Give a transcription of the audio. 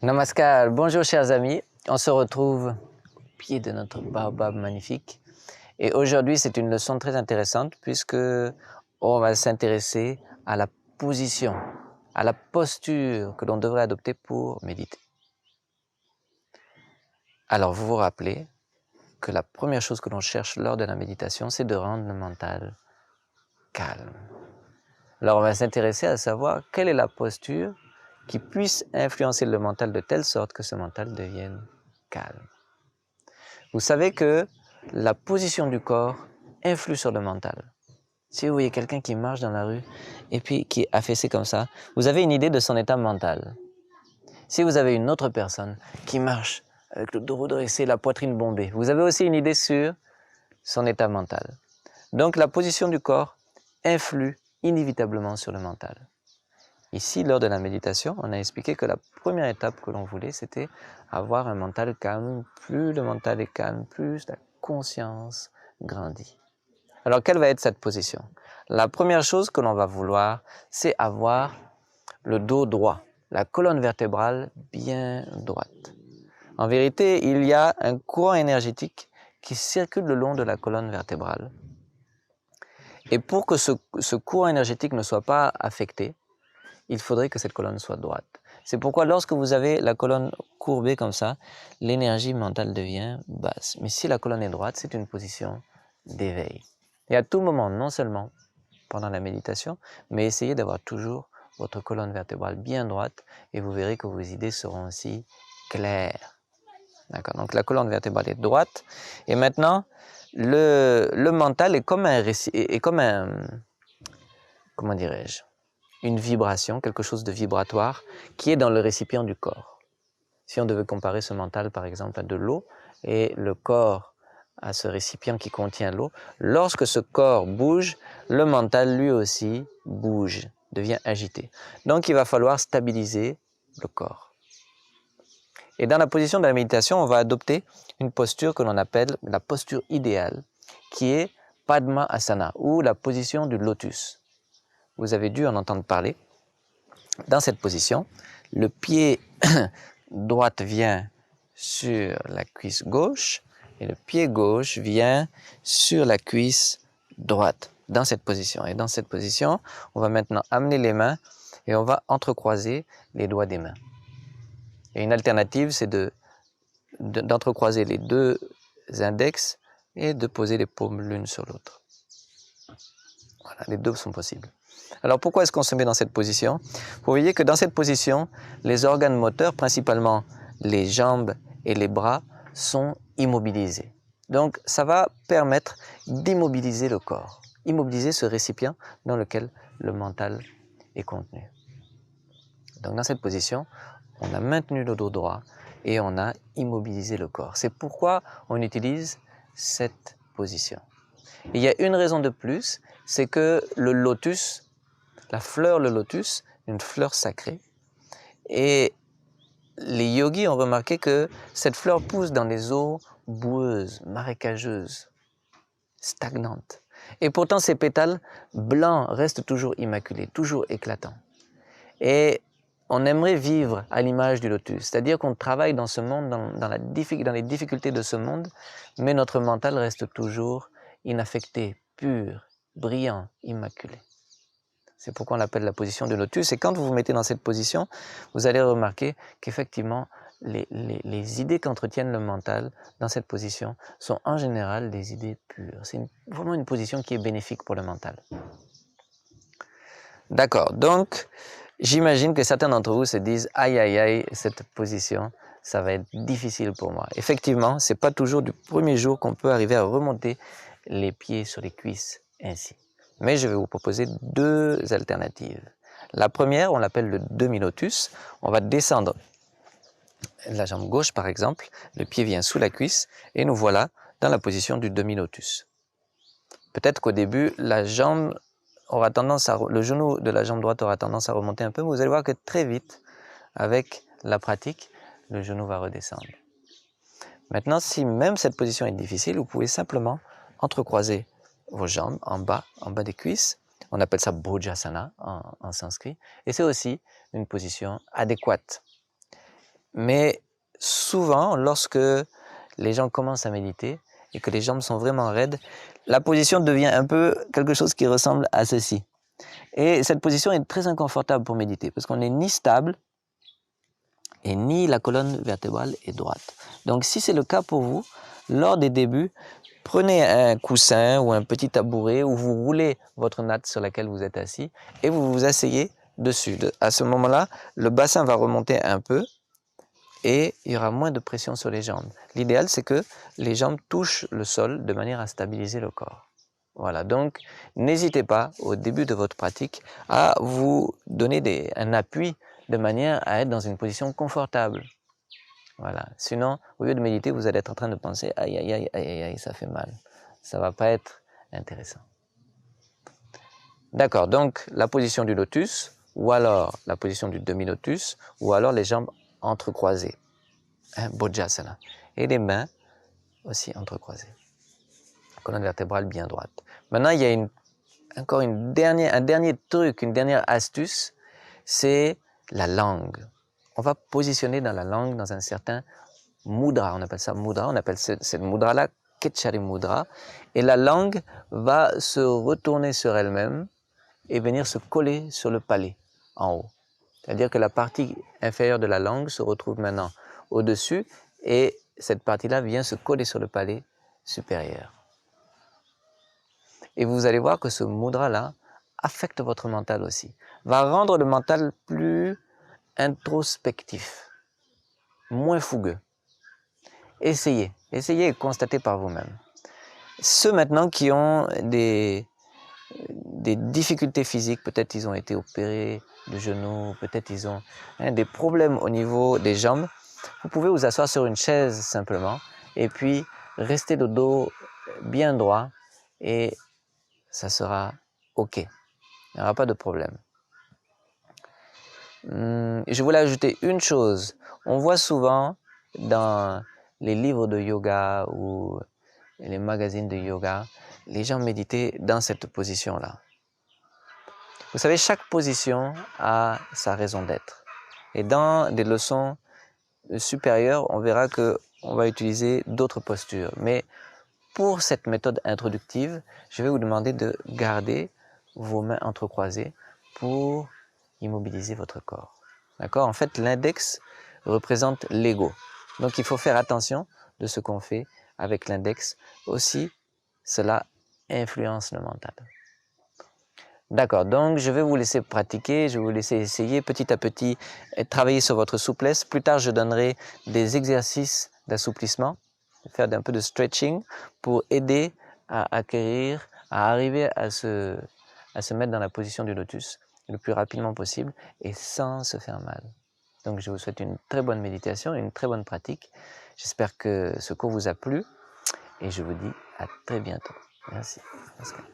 Namaskar, bonjour chers amis, on se retrouve au pied de notre baobab magnifique et aujourd'hui c'est une leçon très intéressante puisque on va s'intéresser à la position, à la posture que l'on devrait adopter pour méditer. Alors vous vous rappelez que la première chose que l'on cherche lors de la méditation c'est de rendre le mental calme. Alors on va s'intéresser à savoir quelle est la posture qui puisse influencer le mental de telle sorte que ce mental devienne calme. Vous savez que la position du corps influe sur le mental. Si vous voyez quelqu'un qui marche dans la rue et puis qui est affaissé comme ça, vous avez une idée de son état mental. Si vous avez une autre personne qui marche avec le dos redressé, la poitrine bombée, vous avez aussi une idée sur son état mental. Donc la position du corps influe inévitablement sur le mental. Ici, lors de la méditation, on a expliqué que la première étape que l'on voulait, c'était avoir un mental calme. Plus le mental est calme, plus la conscience grandit. Alors, quelle va être cette position? La première chose que l'on va vouloir, c'est avoir le dos droit, la colonne vertébrale bien droite. En vérité, il y a un courant énergétique qui circule le long de la colonne vertébrale. Et pour que ce courant énergétique ne soit pas affecté, il faudrait que cette colonne soit droite. C'est pourquoi lorsque vous avez la colonne courbée comme ça, l'énergie mentale devient basse. Mais si la colonne est droite, c'est une position d'éveil. Et à tout moment, non seulement pendant la méditation, mais essayez d'avoir toujours votre colonne vertébrale bien droite et vous verrez que vos idées seront aussi claires. D'accord. Donc la colonne vertébrale est droite. Et maintenant, le mental est comme comment dirais-je, une vibration, quelque chose de vibratoire qui est dans le récipient du corps. Si on devait comparer ce mental par exemple à de l'eau et le corps à ce récipient qui contient l'eau, lorsque ce corps bouge, le mental lui aussi bouge, devient agité. Donc il va falloir stabiliser le corps. Et dans la position de la méditation, on va adopter une posture que l'on appelle la posture idéale, qui est Padma-asana ou la position du lotus. Vous avez dû en entendre parler. Dans cette position, le pied droit vient sur la cuisse gauche et le pied gauche vient sur la cuisse droite dans cette position. Et dans cette position, on va maintenant amener les mains et on va entrecroiser les doigts des mains. Et une alternative, c'est d'entrecroiser les deux index et de poser les paumes l'une sur l'autre. Voilà, les deux sont possibles. Alors pourquoi est-ce qu'on se met dans cette position? Vous voyez que dans cette position, les organes moteurs, principalement les jambes et les bras, sont immobilisés. Donc ça va permettre d'immobiliser le corps, immobiliser ce récipient dans lequel le mental est contenu. Donc dans cette position, on a maintenu le dos droit et on a immobilisé le corps. C'est pourquoi on utilise cette position. Et il y a une raison de plus, c'est que le lotus, la fleur, le lotus, une fleur sacrée. Et les yogis ont remarqué que cette fleur pousse dans les eaux boueuses, marécageuses, stagnantes. Et pourtant, ces pétales blancs restent toujours immaculés, toujours éclatants. Et on aimerait vivre à l'image du lotus, c'est-à-dire qu'on travaille dans ce monde, dans les difficultés de ce monde, mais notre mental reste toujours inaffecté, pur, brillant, immaculé. C'est pourquoi on l'appelle la position du lotus. Et quand vous vous mettez dans cette position, vous allez remarquer qu'effectivement, les idées qu'entretiennent le mental dans cette position sont en général des idées pures. C'est vraiment une position qui est bénéfique pour le mental. D'accord, donc j'imagine que certains d'entre vous se disent « aïe aïe aïe, cette position, ça va être difficile pour moi ». Effectivement, ce n'est pas toujours du premier jour qu'on peut arriver à remonter les pieds sur les cuisses ainsi. Mais je vais vous proposer deux alternatives. La première, on l'appelle le demi-lotus. On va descendre la jambe gauche par exemple, le pied vient sous la cuisse et nous voilà dans la position du demi-lotus. Peut-être qu'au début, le genou de la jambe droite aura tendance à remonter un peu, mais vous allez voir que très vite, avec la pratique, le genou va redescendre. Maintenant, si même cette position est difficile, vous pouvez simplement entrecroiser vos jambes en bas des cuisses. On appelle ça Bhojasana en sanskrit. Et c'est aussi une position adéquate. Mais souvent, lorsque les gens commencent à méditer et que les jambes sont vraiment raides, la position devient un peu quelque chose qui ressemble à ceci. Et cette position est très inconfortable pour méditer parce qu'on n'est ni stable et ni la colonne vertébrale est droite. Donc si c'est le cas pour vous, lors des débuts, prenez un coussin ou un petit tabouret où vous roulez votre natte sur laquelle vous êtes assis et vous vous asseyez dessus. À ce moment-là, le bassin va remonter un peu et il y aura moins de pression sur les jambes. L'idéal, c'est que les jambes touchent le sol de manière à stabiliser le corps. Voilà, donc n'hésitez pas au début de votre pratique à vous donner un appui de manière à être dans une position confortable. Voilà, sinon, au lieu de méditer, vous allez être en train de penser « aïe, aïe, aïe, aïe, aïe, aïe, ça fait mal ». Ça ne va pas être intéressant. D'accord, donc la position du lotus, ou alors la position du demi-lotus, ou alors les jambes entrecroisées, Bojjasana, et les mains aussi entrecroisées. Colonne vertébrale bien droite. Maintenant, il y a encore un dernier truc, une dernière astuce, c'est la langue. On va positionner dans la langue dans un certain mudra, on appelle ça mudra, on appelle cette mudra-là Ketchari Mudra, et la langue va se retourner sur elle-même et venir se coller sur le palais en haut. C'est-à-dire que la partie inférieure de la langue se retrouve maintenant au-dessus et cette partie-là vient se coller sur le palais supérieur. Et vous allez voir que ce mudra-là affecte votre mental aussi, va rendre le mental plus introspectif, moins fougueux. Essayez et constatez par vous-même. Ceux maintenant qui ont des difficultés physiques, peut-être ils ont été opérés du genou, peut-être ils ont des problèmes au niveau des jambes, vous pouvez vous asseoir sur une chaise simplement et puis rester le dos bien droit et ça sera OK. Il n'y aura pas de problème. Je voulais ajouter une chose. On voit souvent dans les livres de yoga ou les magazines de yoga, les gens méditer dans cette position-là. Vous savez, chaque position a sa raison d'être. Et dans des leçons supérieures, on verra qu'on va utiliser d'autres postures. Mais pour cette méthode introductive, je vais vous demander de garder vos mains entrecroisées pour immobiliser votre corps. D'accord? En fait, l'index représente l'ego. Donc, il faut faire attention de ce qu'on fait avec l'index. Aussi, cela influence le mental. D'accord, donc je vais vous laisser pratiquer, je vais vous laisser essayer petit à petit, travailler sur votre souplesse. Plus tard, je donnerai des exercices d'assouplissement, faire un peu de stretching pour aider à acquérir, à arriver à se mettre dans la position du lotus le plus rapidement possible et sans se faire mal. Donc je vous souhaite une très bonne méditation, une très bonne pratique. J'espère que ce cours vous a plu et je vous dis à très bientôt. Merci. Namaskar.